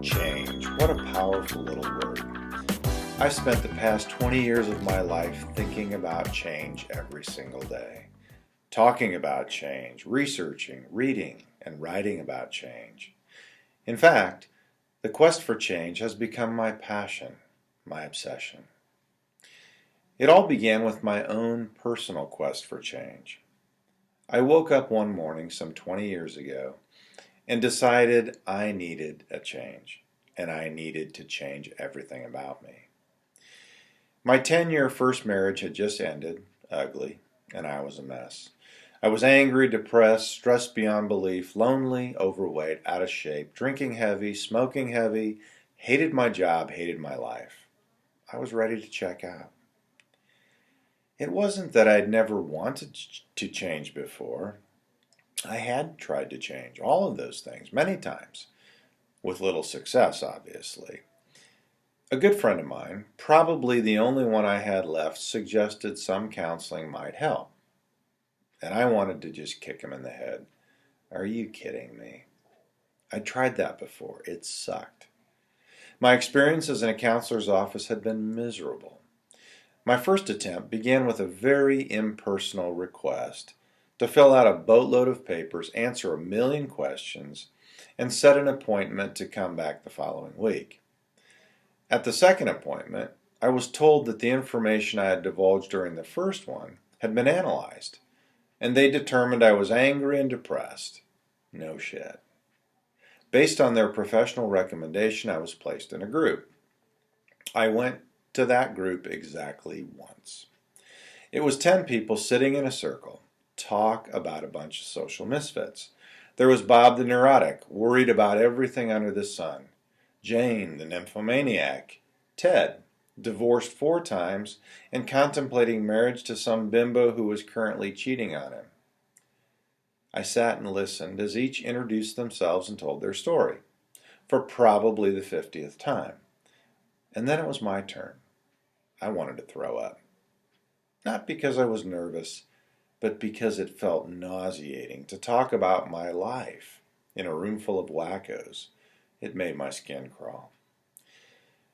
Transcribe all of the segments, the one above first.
Change. What a powerful little word. I've spent the past 20 years of my life thinking about change every single day. Talking about change, researching, reading, and writing about change. In fact, the quest for change has become my passion, my obsession. It all began with my own personal quest for change. I woke up one morning some 20 years ago and decided I needed a change, and I needed to change everything about me. My 10-year first marriage had just ended, ugly, and I was a mess. I was angry, depressed, stressed beyond belief, lonely, overweight, out of shape, drinking heavy, smoking heavy, hated my job, hated my life. I was ready to check out. It wasn't that I'd never wanted to change before. I had tried to change all of those things many times, with little success, obviously. A good friend of mine, probably the only one I had left, suggested some counseling might help. And I wanted to just kick him in the head. Are you kidding me? I tried that before. It sucked. My experiences in a counselor's office had been miserable. My first attempt began with a very impersonal request to fill out a boatload of papers, answer 1,000,000 questions, and set an appointment to come back the following week. At the second appointment, I was told that the information I had divulged during the first one had been analyzed, and they determined I was angry and depressed. No shit. Based on their professional recommendation, I was placed in a group. I went to that group exactly once. It was 10 people sitting in a circle. Talk about a bunch of social misfits. There was Bob the neurotic, worried about everything under the sun. Jane the nymphomaniac. Ted, divorced 4 times and contemplating marriage to some bimbo who was currently cheating on him. I sat and listened as each introduced themselves and told their story, for probably the 50th time. And then it was my turn. I wanted to throw up. Not because I was nervous, but because it felt nauseating to talk about my life in a room full of wackos. It made my skin crawl.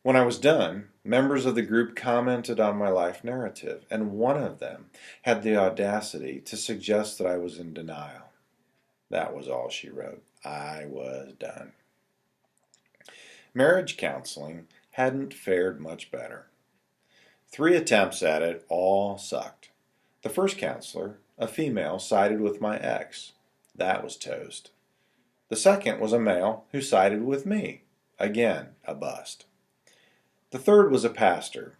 When I was done, members of the group commented on my life narrative, and one of them had the audacity to suggest that I was in denial. That was all she wrote. I was done. Marriage counseling hadn't fared much better. 3 attempts at it all sucked. The first counselor, a female, sided with my ex. That was toast. The second was a male who sided with me. Again, a bust. The third was a pastor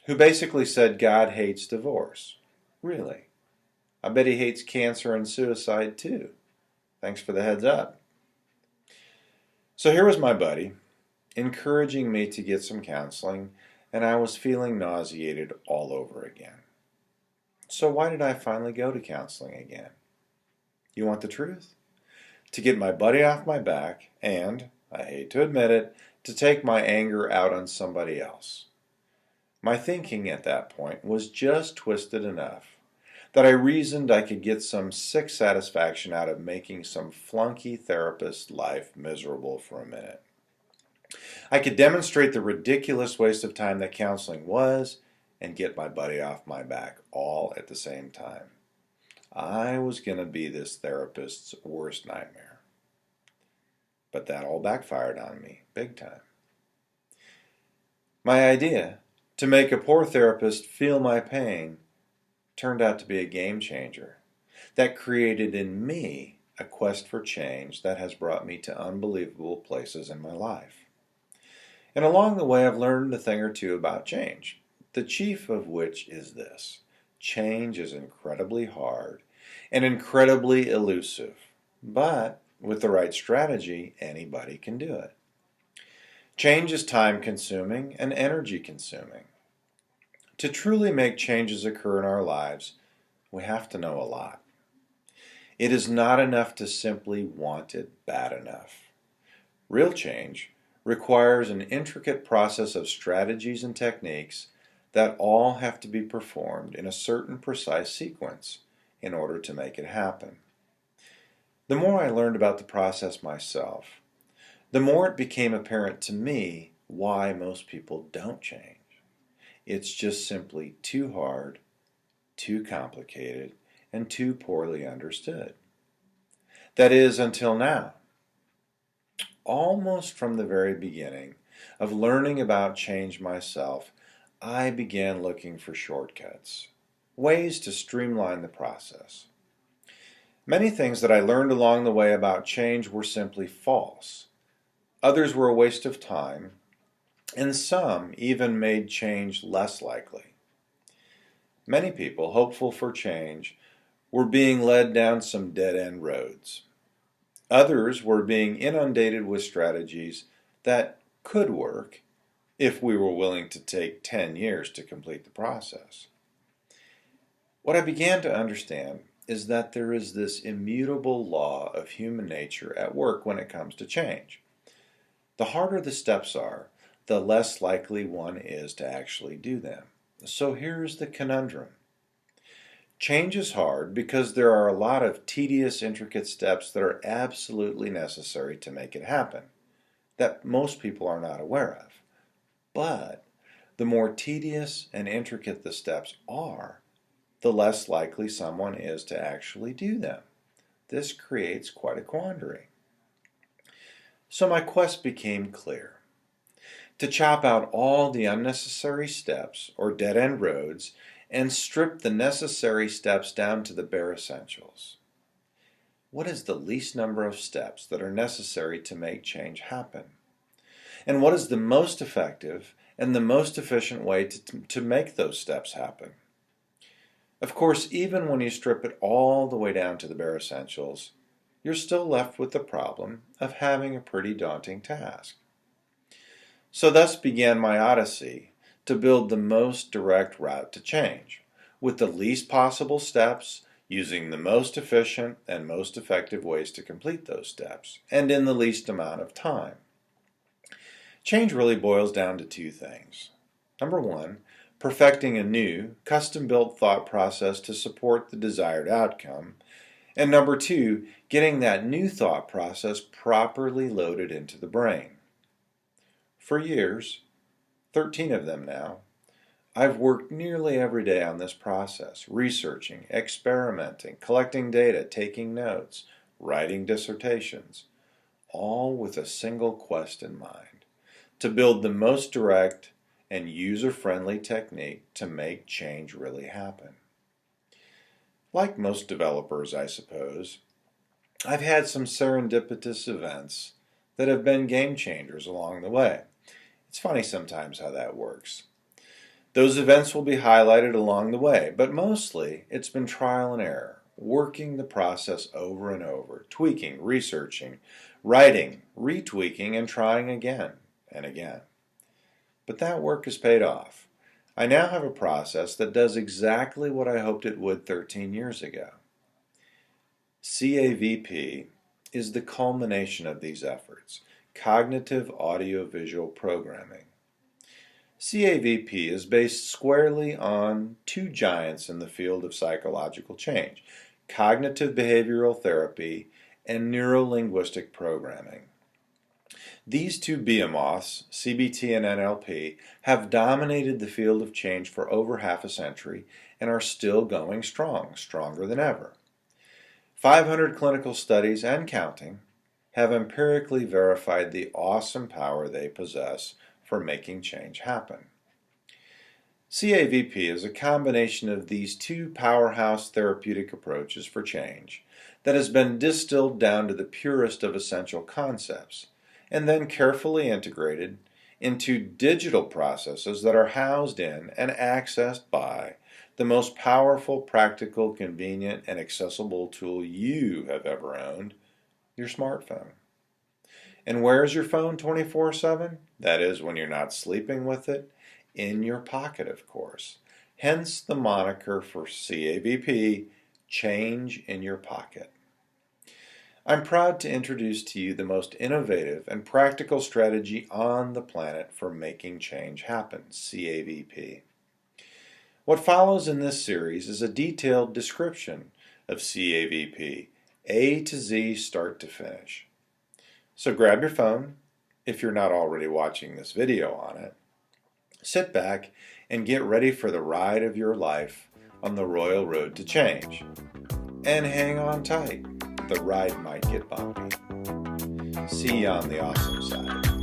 who basically said God hates divorce. Really? I bet he hates cancer and suicide too. Thanks for the heads up. So here was my buddy, encouraging me to get some counseling, and I was feeling nauseated all over again. So why did I finally go to counseling again? You want the truth? To get my buddy off my back and, I hate to admit it, to take my anger out on somebody else. My thinking at that point was just twisted enough that I reasoned I could get some sick satisfaction out of making some flunky therapist's life miserable for a minute. I could demonstrate the ridiculous waste of time that counseling was and get my buddy off my back all at the same time. I was going to be this therapist's worst nightmare. But that all backfired on me, big time. My idea to make a poor therapist feel my pain turned out to be a game changer that created in me a quest for change that has brought me to unbelievable places in my life. And along the way I've learned a thing or two about change, the chief of which is this: change is incredibly hard and incredibly elusive, but with the right strategy, anybody can do it. Change is time-consuming and energy-consuming. To truly make changes occur in our lives, we have to know a lot. It is not enough to simply want it bad enough. Real change requires an intricate process of strategies and techniques that all have to be performed in a certain precise sequence in order to make it happen. The more I learned about the process myself, the more it became apparent to me why most people don't change. It's just simply too hard, too complicated, and too poorly understood. That is, until now. Almost from the very beginning of learning about change myself, I began looking for shortcuts, ways to streamline the process. Many things that I learned along the way about change were simply false. Others were a waste of time, and some even made change less likely. Many people, hopeful for change, were being led down some dead-end roads. Others were being inundated with strategies that could work if we were willing to take 10 years to complete the process. What I began to understand is that there is this immutable law of human nature at work when it comes to change. The harder the steps are, the less likely one is to actually do them. So here's the conundrum. Change is hard because there are a lot of tedious, intricate steps that are absolutely necessary to make it happen, that most people are not aware of. But the more tedious and intricate the steps are, the less likely someone is to actually do them. This creates quite a quandary. So my quest became clear. To chop out all the unnecessary steps or dead-end roads and strip the necessary steps down to the bare essentials. What is the least number of steps that are necessary to make change happen? And what is the most effective and the most efficient way to make those steps happen? Of course, even when you strip it all the way down to the bare essentials, you're still left with the problem of having a pretty daunting task. So thus began my odyssey to build the most direct route to change, with the least possible steps, using the most efficient and most effective ways to complete those steps, and in the least amount of time. Change really boils down to two things. Number one, perfecting a new, custom-built thought process to support the desired outcome. And number two, getting that new thought process properly loaded into the brain. For years, 13 of them now, I've worked nearly every day on this process, researching, experimenting, collecting data, taking notes, writing dissertations, all with a single quest in mind, to build the most direct and user-friendly technique to make change really happen. Like most developers, I suppose, I've had some serendipitous events that have been game changers along the way. It's funny sometimes how that works. Those events will be highlighted along the way, but mostly it's been trial and error, working the process over and over, tweaking, researching, writing, retweaking, and trying again and again. But that work has paid off. I now have a process that does exactly what I hoped it would 13 years ago. CAVP is the culmination of these efforts, cognitive audio-visual programming. CAVP is based squarely on two giants in the field of psychological change, cognitive behavioral therapy and neuro-linguistic programming. These two behemoths, CBT and NLP, have dominated the field of change for over half a century and are still going strong, stronger than ever. 500 clinical studies and counting have empirically verified the awesome power they possess for making change happen. CAVP is a combination of these two powerhouse therapeutic approaches for change that has been distilled down to the purest of essential concepts, and then carefully integrated into digital processes that are housed in and accessed by the most powerful, practical, convenient, and accessible tool you have ever owned, your smartphone. And where is your phone 24/7? That is, when you're not sleeping with it, in your pocket, of course. Hence the moniker for CAVP, Change in Your Pocket. I'm proud to introduce to you the most innovative and practical strategy on the planet for making change happen, CAVP. What follows in this series is a detailed description of CAVP, A to Z, start to finish. So grab your phone, if you're not already watching this video on it. Sit back and get ready for the ride of your life on the royal road to change. And hang on tight. The ride might get bumpy. See you on the awesome side.